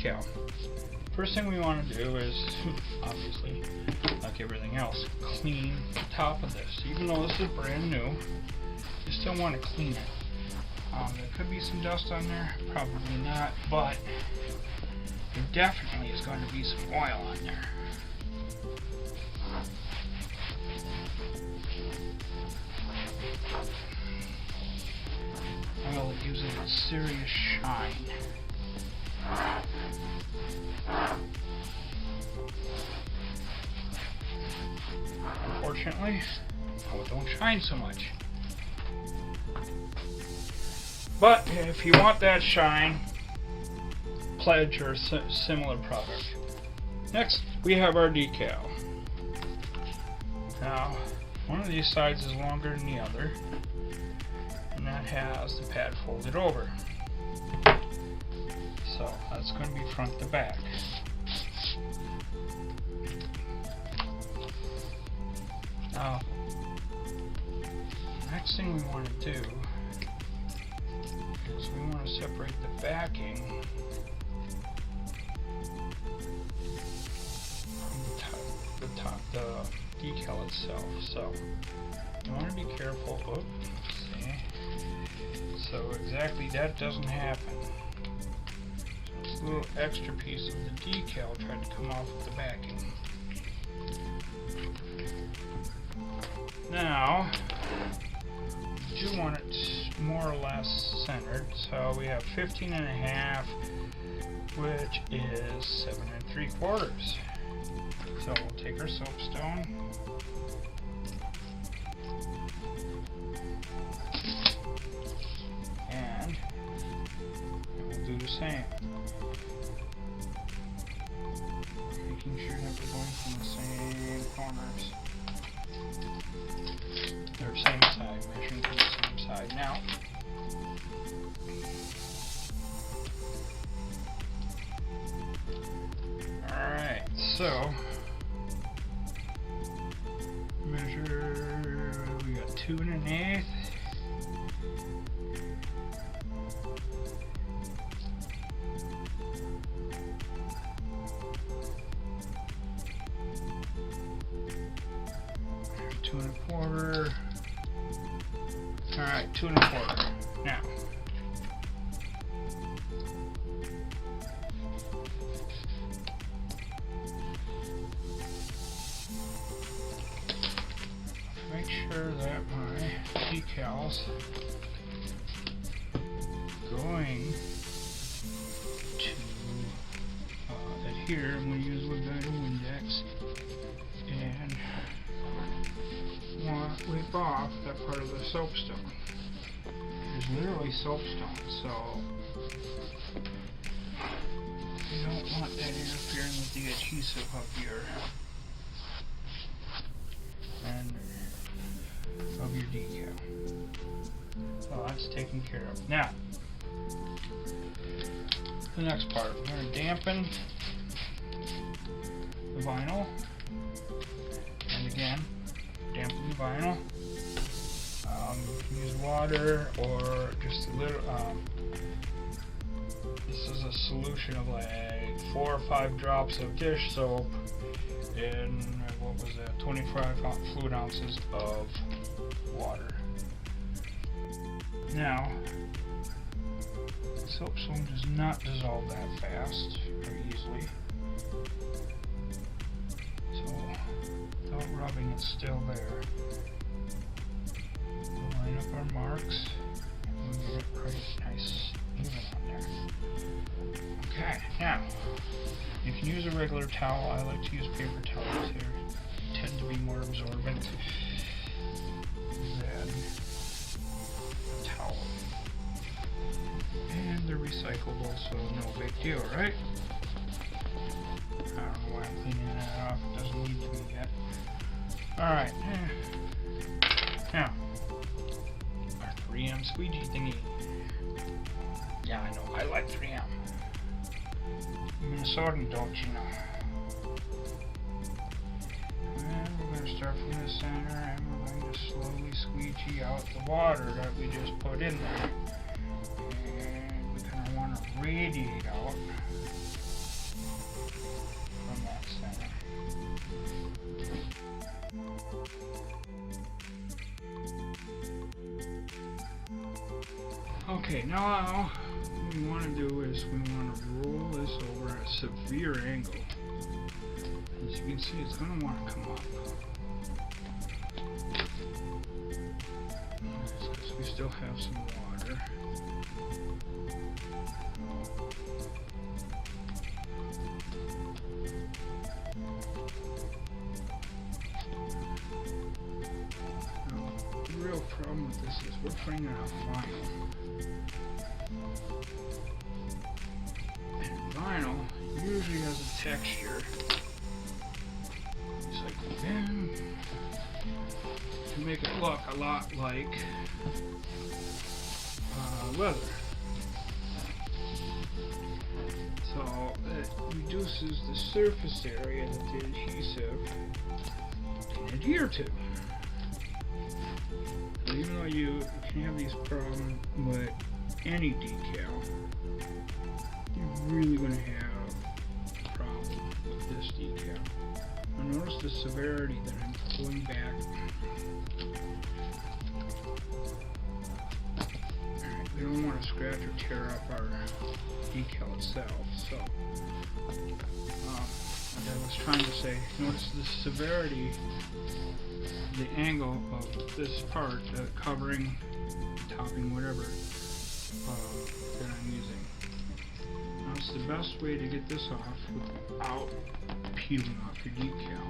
decal. First thing we want to do is, obviously, like everything else, clean the top of this. Even though this is brand new, you still want to clean it. There could be some dust on there, probably not, but there definitely is going to be some oil on there. Oil that gives it a serious shine. Unfortunately, it don't shine so much. But if you want that shine, Pledge or similar product. Next, we have our decal. Now, one of these sides is longer than the other, and that has the pad folded over. So that's going to be front to back. Now, next thing we want to do is we want to separate the backing from the decal itself. So you want to be careful. Oops, see? So exactly that doesn't happen. So this little extra piece of the decal tried to come off with the backing. Now, you do want it more or less centered, so we have 15.5, which is 7 3/4. So we'll take our soapstone, and we'll do the same, making sure that we're going from the same corners. Or same side, measuring from the same side. Now, alright, so measure, we got 2 1/8. Two and a quarter. Alright, 2 1/4. Now, make sure that my decals going to adhere. I'm going to use a little bit of Windex and wipe off that part of the soapstone. There's literally soapstone, so you don't want that interfering with the adhesive of your decal. So that's taken care of. Now, the next part, we're going to dampen the vinyl, and again, dampen the vinyl. You can use water or just a little. This is a solution of like 4 or 5 drops of dish soap in, what was that, 25 fluid ounces of water. Now, soapstone does not dissolve that fast or easily. So, without rubbing, it's still there. We'll line up our marks and get it right nice even on there. Okay, now, you can use a regular towel. I like to use paper towels here. They tend to be more absorbent than a towel. And they're recyclable, so no big deal, right? I don't know why I'm cleaning that off. It doesn't need to be yet. Alright. Now, our 3M squeegee thingy. Yeah, I know. I like 3M. Minnesotan, don't you know? And we're going to start from the center, and we're going to slowly squeegee out the water that we just put in there. And we kind of want to radiate out Okay, now what we want to do is we want to roll this over at a severe angle. As you can see, it's going to want to come up. Because we still have some water. Now, the real problem with this is we're putting it on vinyl. And vinyl usually has a texture. It's like to make it look a lot like leather. So it reduces the surface area that the adhesive can adhere to. So even though you can have these problems with any decal, you're really going to have a problem with this decal. Now notice the severity that I'm pulling back. Alright, we don't want to scratch or tear up our decal itself, so as I was trying to say, notice the severity, the angle of this part, covering, topping, whatever that I'm using. Now it's the best way to get this off without peeling off your decal.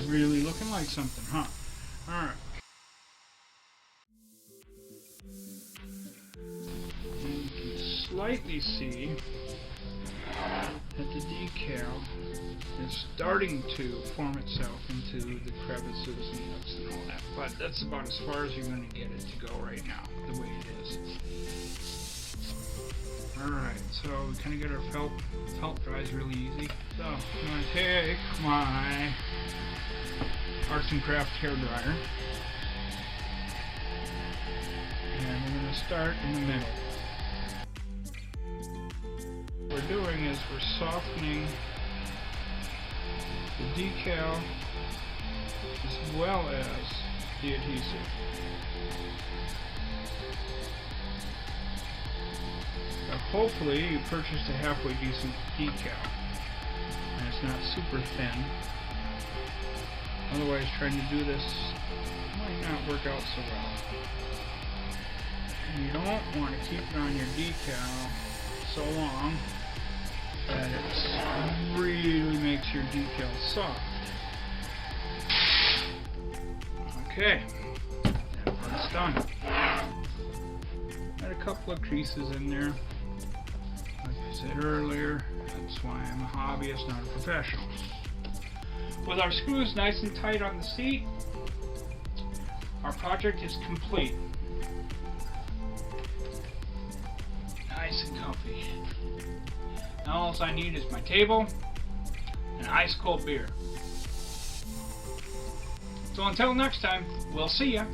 Really looking like something, huh? Alright. And you can slightly see that the decal is starting to form itself into the crevices and nooks and all that, but that's about as far as you're going to get it to go right now, the way it is. Alright, so we kind of get our felt dries really easy. So I'm going to take my Arts and Craft hair dryer, and we're going to start in the middle. What we're doing is we're softening the decal as well as the adhesive. Now hopefully you purchased a halfway decent decal and it's not super thin. Otherwise, trying to do this might not work out so well. And you don't want to keep it on your decal so long that it really makes your decal soft. Okay, that part's done. Got a couple of creases in there. Like I said earlier, that's why I'm a hobbyist, not a professional. With our screws nice and tight on the seat, our project is complete. Nice and comfy. Now all I need is my table and ice cold beer. So until next time, we'll see ya.